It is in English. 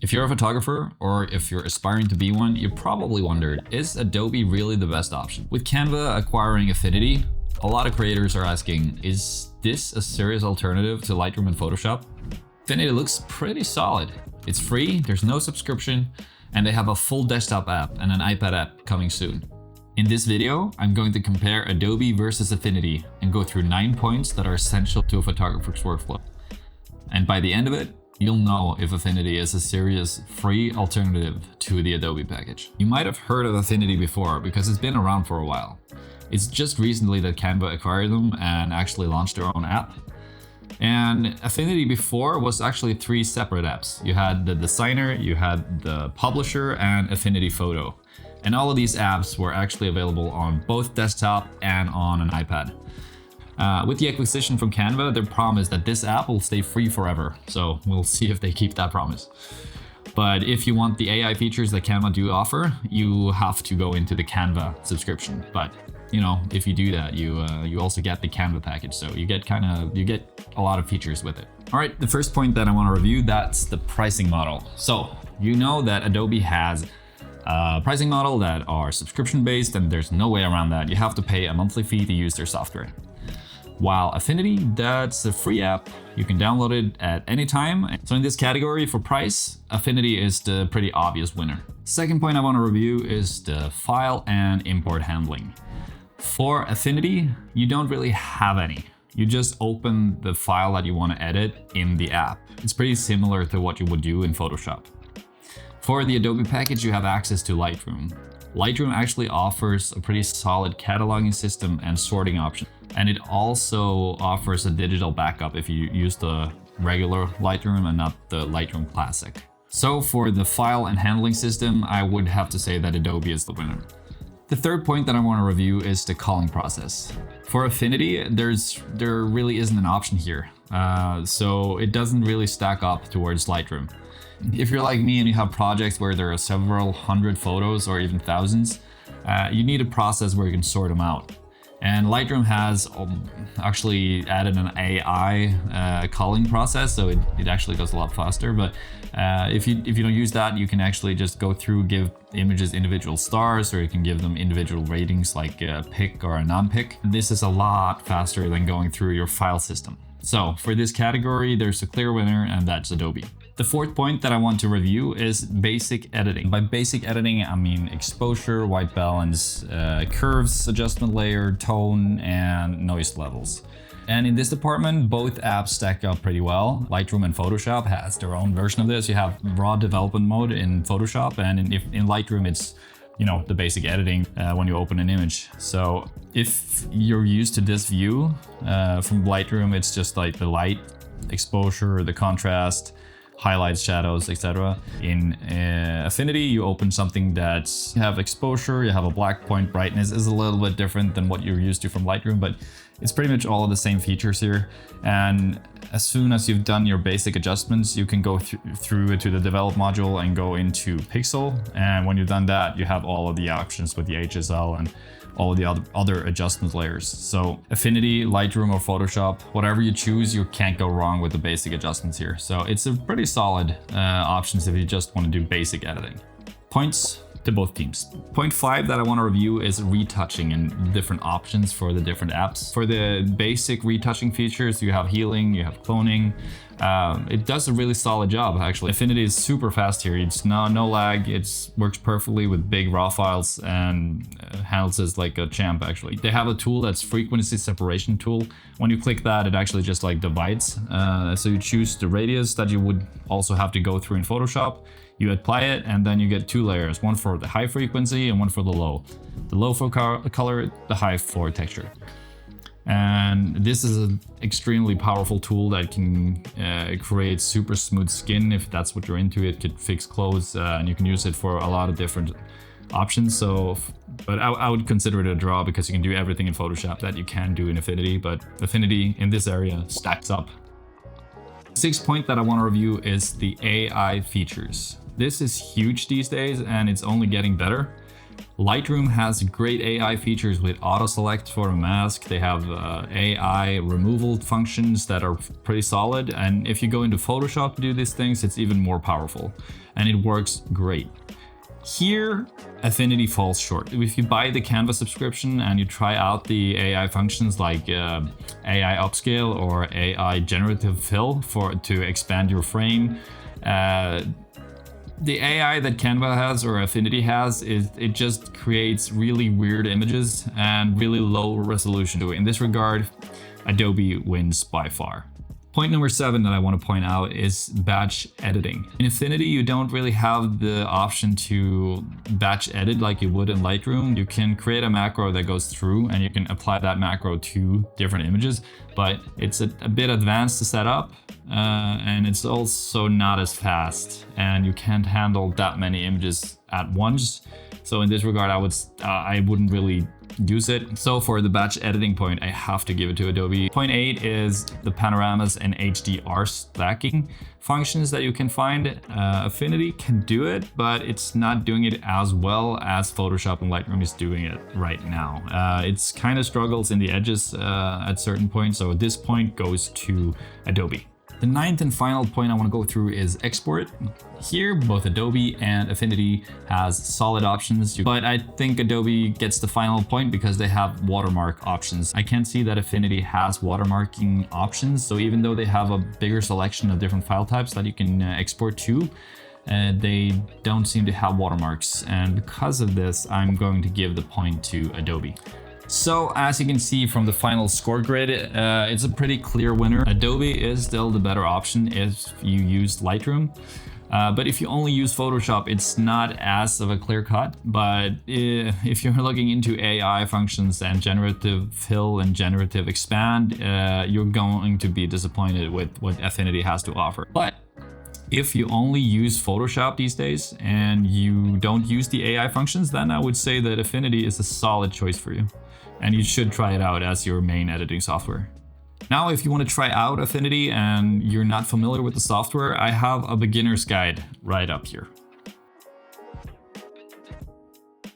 If you're a photographer or if you're aspiring to be one, you probably wondered, is Adobe really the best option? With Canva acquiring Affinity, a lot of creators are asking, is this a serious alternative to Lightroom and Photoshop? Affinity looks pretty solid. It's free, there's no subscription, and they have a full desktop app and an iPad app coming soon. In this video, I'm going to compare Adobe versus Affinity and go through 9 points that are essential to a photographer's workflow. And by the end of it, you'll know if Affinity is a serious free alternative to the Adobe package. You might have heard of Affinity before because it's been around for a while. It's just recently that Canva acquired them and actually launched their own app. And Affinity before was actually 3 separate apps. You had the designer, you had the publisher, and Affinity Photo. And all of these apps were actually available on both desktop and on an iPad. With the acquisition from Canva, their promise that this app will stay free forever. So we'll see if they keep that promise. But if you want the AI features that Canva do offer, you have to go into the Canva subscription. But you know, if you do that, you also get the Canva package. So you get a lot of features with it. All right, the first point that I want to review, that's the pricing model. So you know that Adobe has a pricing model that are subscription based, and there's no way around that. You have to pay a monthly fee to use their software. While Affinity, that's a free app. You can download it at any time. So in this category for price, Affinity is the pretty obvious winner. Second point I want to review is the file and import handling. For Affinity, you don't really have any. You just open the file that you want to edit in the app. It's pretty similar to what you would do in Photoshop. For the Adobe package, you have access to Lightroom. Lightroom actually offers a pretty solid cataloging system and sorting option. And it also offers a digital backup if you use the regular Lightroom and not the Lightroom Classic. So for the file and handling system, I would have to say that Adobe is the winner. The third point that I want to review is the culling process. For Affinity, there really isn't an option here. So it doesn't really stack up towards Lightroom. If you're like me and you have projects where there are several hundred photos or even thousands, you need a process where you can sort them out. And Lightroom has actually added an AI culling process, so it actually goes a lot faster. But if you don't use that, you can actually just go through, give images individual stars, or you can give them individual ratings like a pick or a non-pick. This is a lot faster than going through your file system. So for this category, there's a clear winner, and that's Adobe. The fourth point that I want to review is basic editing. By basic editing, I mean exposure, white balance, curves, adjustment layer, tone, and noise levels. And in this department, both apps stack up pretty well. Lightroom and Photoshop has their own version of this. You have raw development mode in Photoshop, and in Lightroom, it's the basic editing when you open an image. So if you're used to this view from Lightroom, it's just like the light, exposure, the contrast, highlights, shadows, etc. In Affinity, you open something that you have exposure, you have a black point, brightness is a little bit different than what you're used to from Lightroom, but it's pretty much all of the same features here. And as soon as you've done your basic adjustments, you can go through to the develop module and go into pixel. And when you've done that, you have all of the options with the HSL and all of the other adjustment layers. So Affinity, Lightroom, or Photoshop, whatever you choose, you can't go wrong with the basic adjustments here. So it's a pretty solid options if you just want to do basic editing. Points to both teams. Point 5 that I want to review is retouching and different options for the different apps. For the basic retouching features, you have healing, you have cloning. It does a really solid job, actually. Affinity is super fast here. It's no lag. It works perfectly with big raw files and handles it like a champ, actually. They have a tool that's frequency separation tool. When you click that, it actually just like divides. So you choose the radius that you would also have to go through in Photoshop. You apply it, and then you get 2 layers, one for the high frequency and one for the low. The low for color, the high for texture. And this is an extremely powerful tool that can create super smooth skin if that's what you're into. It could fix clothes, and you can use it for a lot of different options. So, but I would consider it a draw because you can do everything in Photoshop that you can do in Affinity, but Affinity in this area stacks up. Sixth point that I want to review is the AI features. This is huge these days, and it's only getting better. Lightroom has great AI features with auto select for a mask. They have AI removal functions that are pretty solid. And if you go into Photoshop to do these things, it's even more powerful and it works great. Here, Affinity falls short. If you buy the Canva subscription and you try out the AI functions like AI upscale or AI generative fill to expand your frame, the AI that Canva has or Affinity has it just creates really weird images and really low resolution to it. In this regard, Adobe wins by far. Point number 7 that I want to point out is batch editing. In Affinity, you don't really have the option to batch edit like you would in Lightroom. You can create a macro that goes through and you can apply that macro to different images, but it's a bit advanced to set up and it's also not as fast and you can't handle that many images at once. So in this regard, I wouldn't really use it. So for the batch editing point, I have to give it to Adobe. Point 8 is the panoramas and HDR stacking functions that you can find. Affinity can do it, but it's not doing it as well as Photoshop and Lightroom is doing it right now. It's kind of struggles in the edges at certain points. So this point goes to Adobe. The 9th and final point I want to go through is export. Here, both Adobe and Affinity has solid options, but I think Adobe gets the final point because they have watermark options. I can't see that Affinity has watermarking options, so even though they have a bigger selection of different file types that you can export to, they don't seem to have watermarks. And because of this, I'm going to give the point to Adobe. So as you can see from the final score grid, it's a pretty clear winner. Adobe is still the better option if you use Lightroom. But if you only use Photoshop, it's not as of a clear cut. But if you're looking into AI functions and generative fill and generative expand, you're going to be disappointed with what Affinity has to offer. But if you only use Photoshop these days and you don't use the AI functions, then I would say that Affinity is a solid choice for you. And you should try it out as your main editing software. Now, if you want to try out Affinity and you're not familiar with the software, I have a beginner's guide right up here.